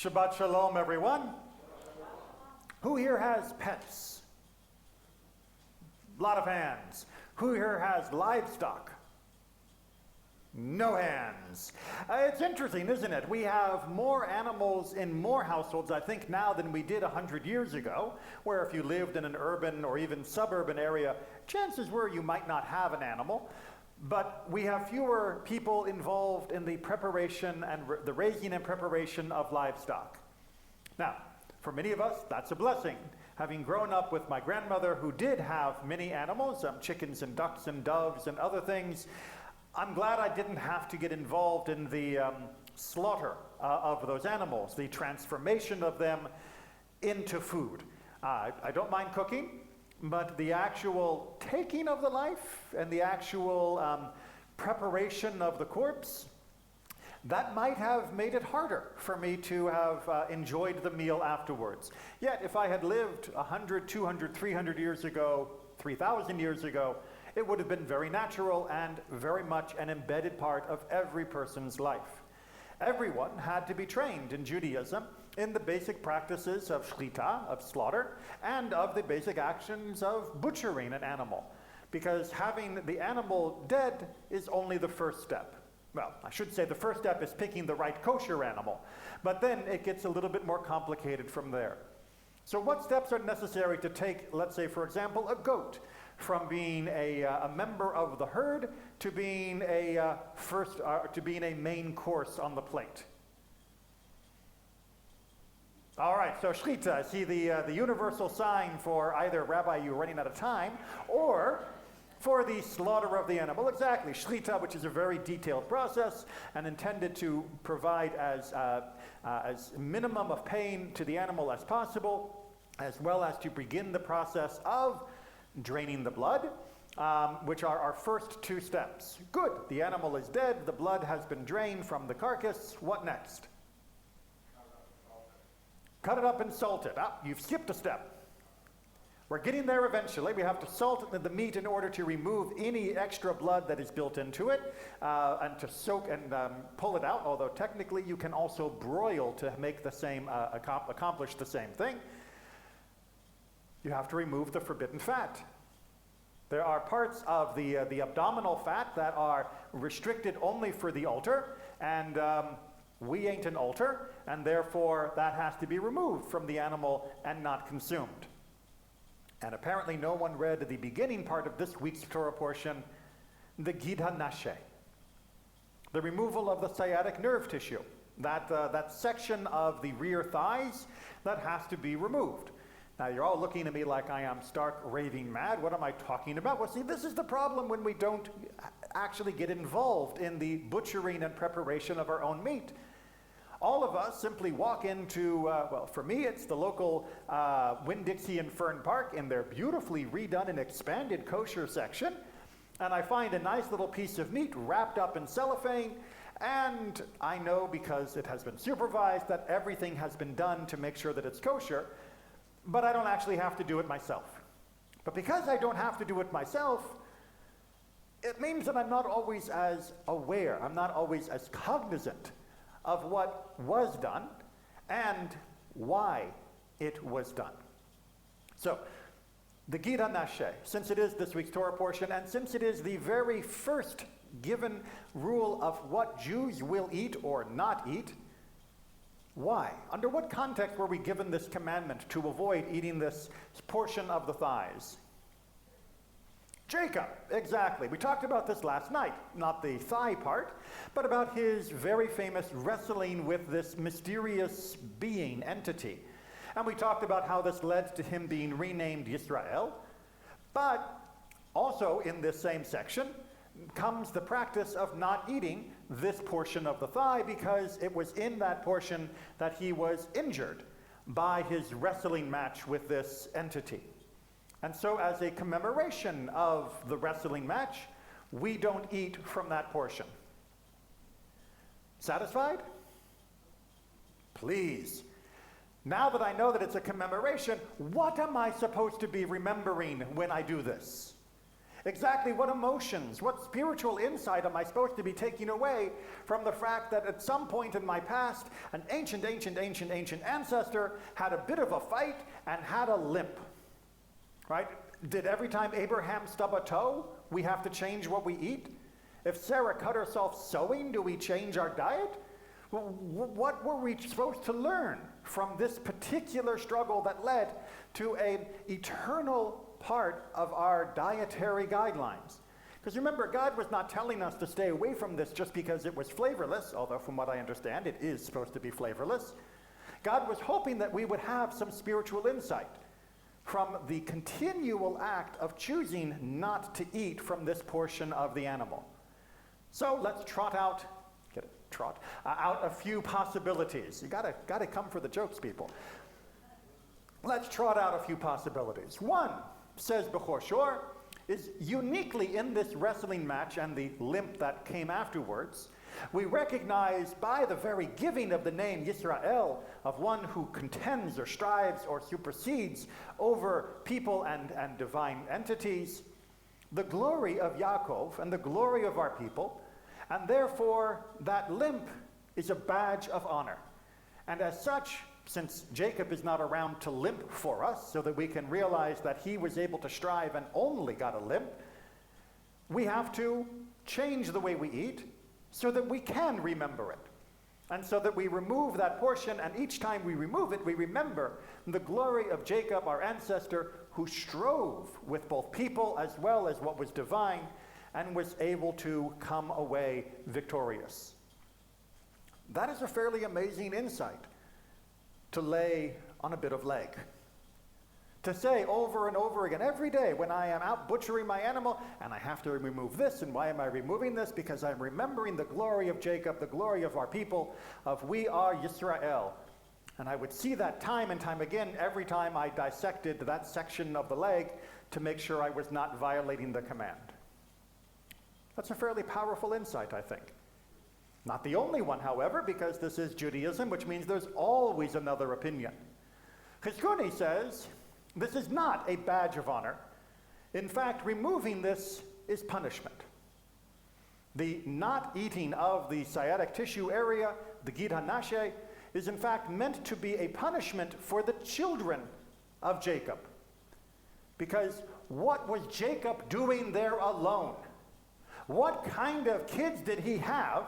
Shabbat Shalom, everyone. Who here has pets? A lot of hands. Who here has livestock? No hands. It's interesting, isn't it? We have more animals in more households, I think, now than we did 100 years ago, where if you lived in an urban or even suburban area, chances were you might not have an animal. But we have fewer people involved in the preparation and the raising and preparation of livestock. Now, for many of us, that's a blessing. Having grown up with my grandmother who did have many animals, chickens and ducks and doves and other things, I'm glad I didn't have to get involved in the slaughter of those animals, the transformation of them into food. I don't mind cooking, but the actual taking of the life and the actual preparation of the corpse, that might have made it harder for me to have enjoyed the meal afterwards. Yet, if I had lived 100, 200, 300 years ago, 3,000 years ago, it would have been very natural and very much an embedded part of every person's life. Everyone had to be trained in Judaism in the basic practices of shlita, of slaughter, and of the basic actions of butchering an animal, because having the animal dead is only the first step. Well, I should say the first step is picking the right kosher animal, but then it gets a little bit more complicated from there. So what steps are necessary to take, let's say, for example, a goat from being a member of the herd to being a main course on the plate? All right, so shlita, I see the universal sign for either, Rabbi, you're running out of time, or for the slaughter of the animal. Exactly, shlita, which is a very detailed process and intended to provide as minimum of pain to the animal as possible, as well as to begin the process of draining the blood, which are our first two steps. Good, the animal is dead, the blood has been drained from the carcass. What next? Cut it up and salt it. You've skipped a step. We're getting there eventually. We have to salt the meat in order to remove any extra blood that is built into it, and to soak and pull it out, although technically you can also broil to make the same, accomplish the same thing. You have to remove the forbidden fat. There are parts of the abdominal fat that are restricted only for the altar, and we ain't an altar, and therefore that has to be removed from the animal and not consumed. And apparently no one read the beginning part of this week's Torah portion, the Gid HaNashe, the removal of the sciatic nerve tissue, that section of the rear thighs that has to be removed. Now, you're all looking at me like I am stark raving mad. What am I talking about? Well, see, this is the problem when we don't actually get involved in the butchering and preparation of our own meat. All of us simply walk into, well, for me, it's the local Winn-Dixie and Fern Park in their beautifully redone and expanded kosher section, and I find a nice little piece of meat wrapped up in cellophane, and I know because it has been supervised that everything has been done to make sure that it's kosher, but I don't actually have to do it myself. But because I don't have to do it myself, it means that I'm not always as aware, I'm not always as cognizant of what was done and why it was done. So, the Gid HaNashe, since it is this week's Torah portion, and since it is the very first given rule of what Jews will eat or not eat, why? Under what context were we given this commandment to avoid eating this portion of the thighs? Jacob, exactly. We talked about this last night, not the thigh part, but about his very famous wrestling with this mysterious being, entity. And we talked about how this led to him being renamed Yisrael. But also in this same section comes the practice of not eating this portion of the thigh, because it was in that portion that he was injured by his wrestling match with this entity. And so as a commemoration of the wrestling match, we don't eat from that portion. Satisfied? Please. Now that I know that it's a commemoration, what am I supposed to be remembering when I do this? Exactly what emotions, what spiritual insight am I supposed to be taking away from the fact that at some point in my past, an ancient ancestor had a bit of a fight and had a limp, right? Did every time Abraham stub a toe, we have to change what we eat? If Sarah cut herself sewing, do we change our diet? What were we supposed to learn from this particular struggle that led to an eternal part of our dietary guidelines? Because remember, God was not telling us to stay away from this just because it was flavorless, although from what I understand, it is supposed to be flavorless. God was hoping that we would have some spiritual insight from the continual act of choosing not to eat from this portion of the animal. So let's trot out a few possibilities. You gotta come for the jokes, people. Let's trot out a few possibilities. One, says Bechor Shor, is uniquely in this wrestling match and the limp that came afterwards, we recognize by the very giving of the name Yisrael of one who contends or strives or supersedes over people and divine entities, the glory of Yaakov and the glory of our people, and therefore that limp is a badge of honor. And as such, since Jacob is not around to limp for us so that we can realize that he was able to strive and only got a limp, we have to change the way we eat so that we can remember it. And so that we remove that portion, and each time we remove it, we remember the glory of Jacob, our ancestor, who strove with both people as well as what was divine, and was able to come away victorious. That is a fairly amazing insight to lay on a bit of leg. To say over and over again, every day when I am out butchering my animal, and I have to remove this, and why am I removing this? Because I'm remembering the glory of Jacob, the glory of our people, of we are Yisrael. And I would see that time and time again every time I dissected that section of the leg to make sure I was not violating the command. That's a fairly powerful insight, I think. Not the only one, however, because this is Judaism, which means there's always another opinion. Chizkuni says, this is not a badge of honor. In fact, removing this is punishment. The not eating of the sciatic tissue area, the Gid HaNashe, is in fact meant to be a punishment for the children of Jacob. Because what was Jacob doing there alone? What kind of kids did he have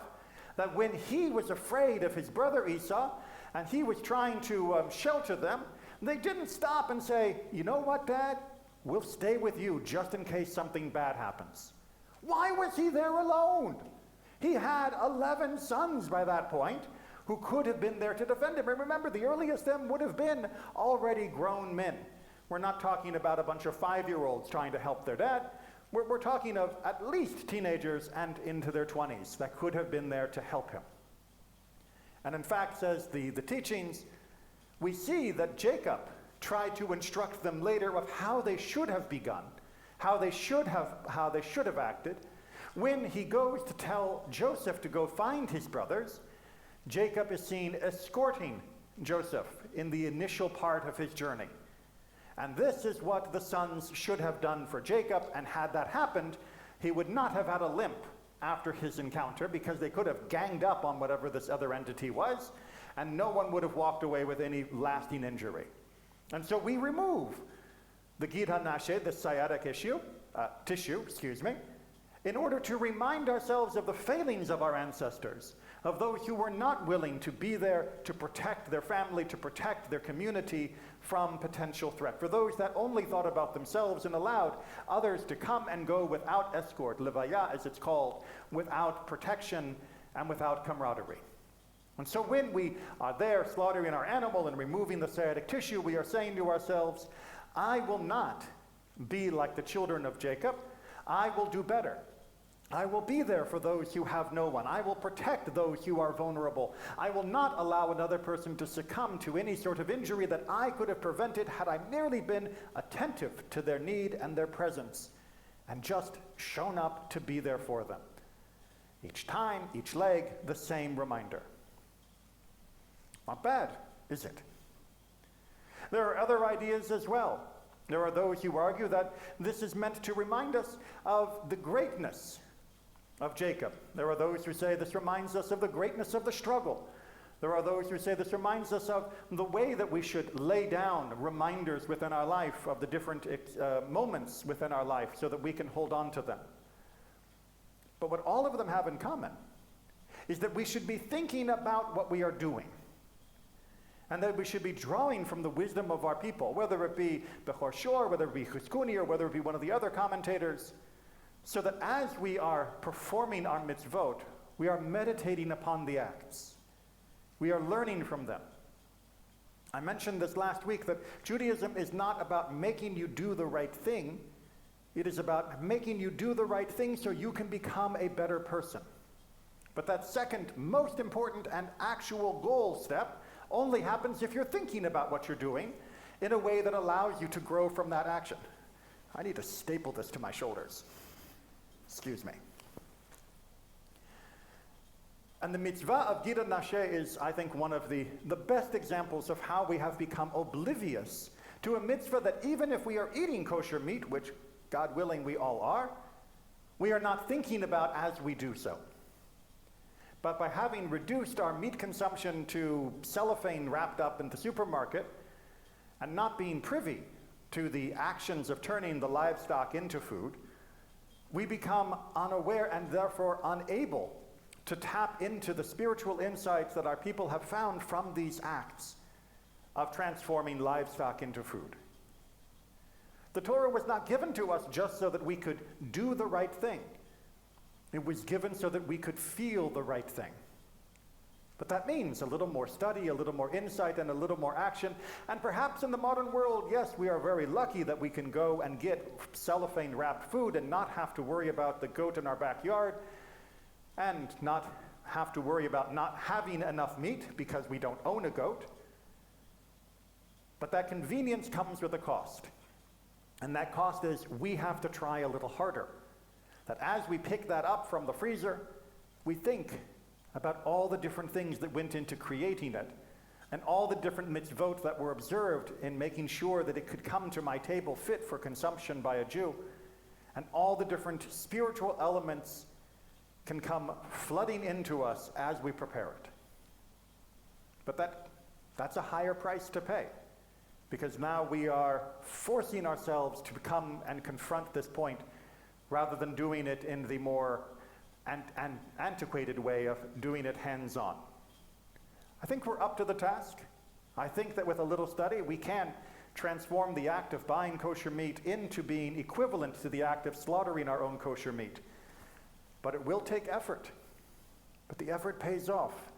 that when he was afraid of his brother Esau and he was trying to shelter them, they didn't stop and say, you know what, Dad? We'll stay with you just in case something bad happens. Why was he there alone? He had 11 sons by that point who could have been there to defend him. And remember, the earliest of them would have been already grown men. We're not talking about a bunch of 5-year-olds trying to help their dad. We're talking of at least teenagers and into their 20s that could have been there to help him. And in fact, says the teachings, we see that Jacob tried to instruct them later of how they should have begun, how they should have acted. When he goes to tell Joseph to go find his brothers, Jacob is seen escorting Joseph in the initial part of his journey. And this is what the sons should have done for Jacob, and had that happened, he would not have had a limp after his encounter, because they could have ganged up on whatever this other entity was, and no one would have walked away with any lasting injury. And so we remove the Gid HaNashe, the sciatic tissue, in order to remind ourselves of the failings of our ancestors, of those who were not willing to be there to protect their family, to protect their community from potential threat, for those that only thought about themselves and allowed others to come and go without escort, levaya as it's called, without protection and without camaraderie. And so when we are there slaughtering our animal and removing the sciatic tissue, we are saying to ourselves, I will not be like the children of Jacob. I will do better. I will be there for those who have no one. I will protect those who are vulnerable. I will not allow another person to succumb to any sort of injury that I could have prevented had I merely been attentive to their need and their presence and just shown up to be there for them. Each time, each leg, the same reminder. Not bad, is it? There are other ideas as well. There are those who argue that this is meant to remind us of the greatness of Jacob. There are those who say this reminds us of the greatness of the struggle. There are those who say this reminds us of the way that we should lay down reminders within our life of the different moments within our life so that we can hold on to them. But what all of them have in common is that we should be thinking about what we are doing, and that we should be drawing from the wisdom of our people, whether it be Bechor Shor, whether it be Chizkuni, or whether it be one of the other commentators, so that as we are performing our mitzvot, we are meditating upon the acts. We are learning from them. I mentioned this last week that Judaism is not about making you do the right thing. It is about making you do the right thing so you can become a better person. But that second most important and actual goal step only happens if you're thinking about what you're doing in a way that allows you to grow from that action. I need to staple this to my shoulders. Excuse me. And the mitzvah of Gida Nashe is, I think, one of the best examples of how we have become oblivious to a mitzvah that even if we are eating kosher meat, which, God willing, we all are, we are not thinking about as we do so. But by having reduced our meat consumption to cellophane wrapped up in the supermarket and not being privy to the actions of turning the livestock into food, we become unaware and therefore unable to tap into the spiritual insights that our people have found from these acts of transforming livestock into food. The Torah was not given to us just so that we could do the right thing. It was given so that we could feel the right thing. But that means a little more study, a little more insight, and a little more action. And perhaps in the modern world, yes, we are very lucky that we can go and get cellophane-wrapped food and not have to worry about the goat in our backyard, and not have to worry about not having enough meat because we don't own a goat. But that convenience comes with a cost. And that cost is we have to try a little harder. That as we pick that up from the freezer, we think about all the different things that went into creating it, and all the different mitzvot that were observed in making sure that it could come to my table fit for consumption by a Jew, and all the different spiritual elements can come flooding into us as we prepare it. But that's a higher price to pay, because now we are forcing ourselves to come and confront this point rather than doing it in the more antiquated way of doing it hands-on. I think we're up to the task. I think that with a little study, we can transform the act of buying kosher meat into being equivalent to the act of slaughtering our own kosher meat. But it will take effort. But the effort pays off,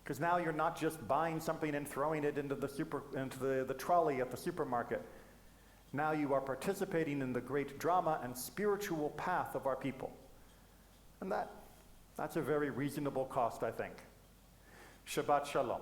because now you're not just buying something and throwing it into the trolley at the supermarket. Now you are participating in the great drama and spiritual path of our people. And that's a very reasonable cost, I think. Shabbat Shalom.